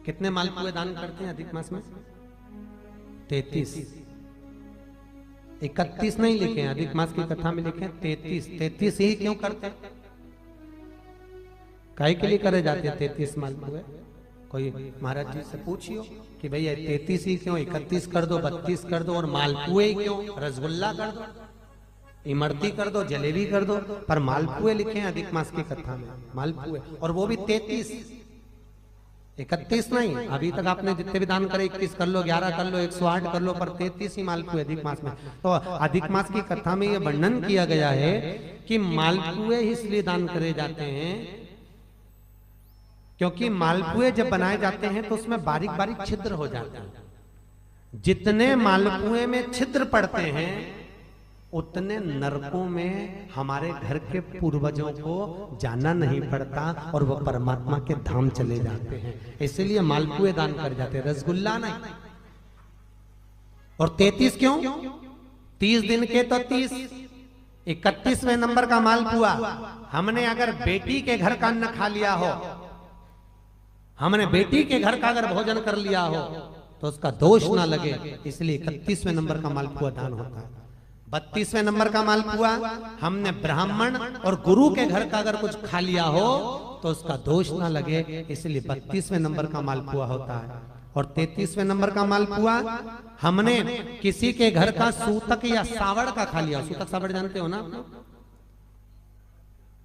कितने मालपुए दान करते हैं अधिक मास में? 33। 31 नहीं लिखे हैं, अधिक मास की कथा में लिखे हैं 33। 33 ही क्यों करते हैं? काहे के लिए करे जाते हैं 33 मालपुए? कोई महाराज जी से पूछियो कि भैया 33 ही क्यों, 31 कर दो, 32 कर दो, और मालपुए ही क्यों? रसगुल्ला कर दो, इमरती कर दो, जलेबी कर दो, पर मालपुए लिखे हैं अधिक मास की कथा में, मालपुए, और वो भी 33। 31 नहीं। अभी तक आपने जितने भी दान करे 21 कर लो, 11 कर लो, 108 कर लो, पर 33 ही मालपुए अधिक मास में। तो अधिक मास की कथा में यह वर्णन किया गया है कि मालपुए इसलिए दान करे जाते हैं क्योंकि मालपुए जब बनाए जाते हैं तो उसमें बारीक बारीक छिद्र हो जाते हैं। जितने मालपुए में छिद्र पड़ते हैं उतने नरकों में हमारे घर के पूर्वजों को जाना नहीं पड़ता और वो परमात्मा के धाम चले जाते हैं। इसलिए मालपुए दान कर जाते हैं, रसगुल्ला नहीं। और 33 क्यों? 30 दिन के तो 30, 31वें नंबर का मालपुआ हमने अगर बेटी के घर का अन्न खा लिया हो, हमने बेटी के घर का अगर भोजन कर लिया हो तो उसका दोष ना लगे, इसलिए 31वें नंबर का मालपुआ दान होता है। 32वें नंबर का मालपुआ हमने ब्राह्मण और गुरु के घर का अगर कुछ खा लिया हो तो उसका दोष ना लगे, इसलिए 32वें नंबर का मालपुआ होता है। और 33वें नंबर का मालपुआ हमने किसी के घर का सूतक या सावड़ का खा लिया। सूतक सावड़ जानते हो ना आप?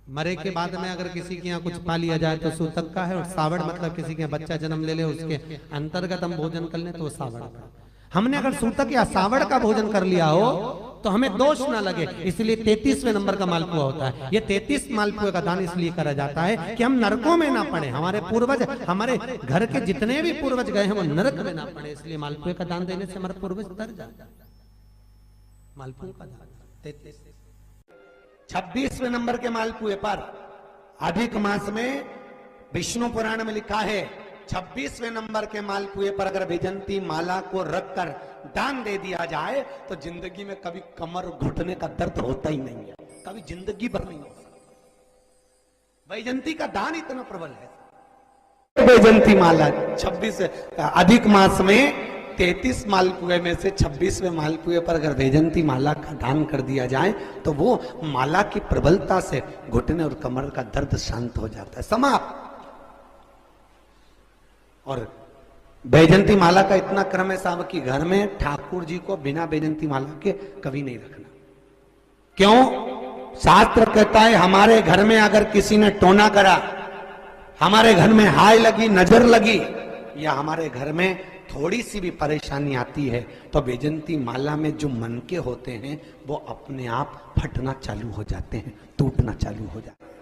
मरे के बाद में अगर किसी के यहाँ कुछ पा लिया जाए तो सूतक का है, और सावड़ मतलब किसी के बच्चा जन्म ले ले उसके अंतर्गत हम भोजन कर ले तो वो सावड़ का। हमने अगर सूतक या सावड़ का भोजन कर लिया हो तो हमें दोष ना लगे, इसलिए 33वें नंबर का मालपुआ होता है। ये 33 मालपुए का दान इसलिए करा जाता है कि हम नरकों में ना पड़े, हमारे पूर्वज, हमारे घर के जितने भी पूर्वज गए हैं वो नरक में ना पड़े, इसलिए मालपुए का दान देने से हमारे पूर्वज तर जाते हैं। मालपुए का दान 33। 26वें नंबर के मालपुए पर अधिक मास में विष्णु पुराण में लिखा है 26वें नंबर के मालपुए पर अगर वैजंती माला को रखकर दान दे दिया जाए तो जिंदगी में कभी कमर घुटने का दर्द होता ही नहीं है, कभी जिंदगी भर नहीं होता। वैजंती का दान इतना प्रबल है। वैजंती माला 26 अधिक मास में 33 मालपुए में से 26वें मालपुए पर अगर वैजंती माला का दान कर दिया जाए तो वो माला की प्रबलता से घुटने और कमर का दर्द शांत हो जाता है, समाप्त। और वैजंती माला का इतना क्रम है साहब कि घर में ठाकुर जी को बिना वैजंती माला के कभी नहीं रखना। क्यों? शास्त्र कहता है हमारे घर में अगर किसी ने टोना करा, हमारे घर में हाय लगी, नजर लगी, या हमारे घर में थोड़ी सी भी परेशानी आती है तो वैजंती माला में जो मन के होते हैं वो अपने आप फटना चालू हो जाते हैं, टूटना चालू हो जाते हैं।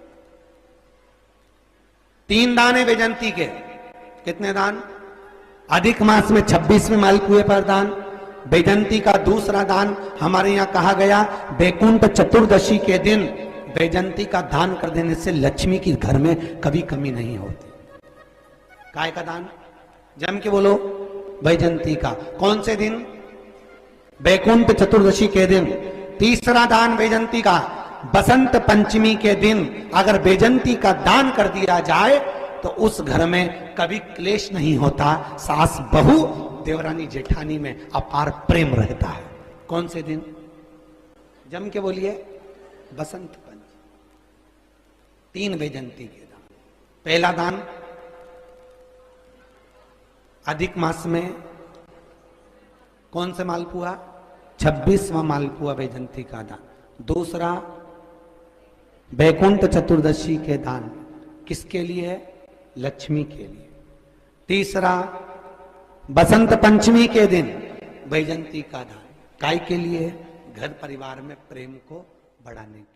3 दान है वैजंती के। कितने दान? अधिक मास में 26वें मालपुए पर दान। वैजंती का दूसरा दान हमारे यहां कहा गया वैकुंठ चतुर्दशी के दिन वैजंती का दान कर देने से लक्ष्मी की घर में कभी कमी नहीं होती। काय का दान? जम के बोलो, वैजंती का। कौन से दिन? वैकुंठ चतुर्दशी के दिन। तीसरा दान वैजंती का बसंत पंचमी के दिन अगर वैजंती का दान कर दिया जाए तो उस घर में कभी क्लेश नहीं होता, सास बहू देवरानी जेठानी में अपार प्रेम रहता है। कौन से दिन? जम के बोलिए, बसंत पंचमी। 3 वैजंती के दान। पहला दान अधिक मास में कौन से मालपुआ? 26वां मालपुआ वैजंती का दान। दूसरा वैकुंठ चतुर्दशी के दान, किसके लिए? लक्ष्मी के लिए। तीसरा बसंत पंचमी के दिन वैजंती का दान, काय के लिए? घर परिवार में प्रेम को बढ़ाने के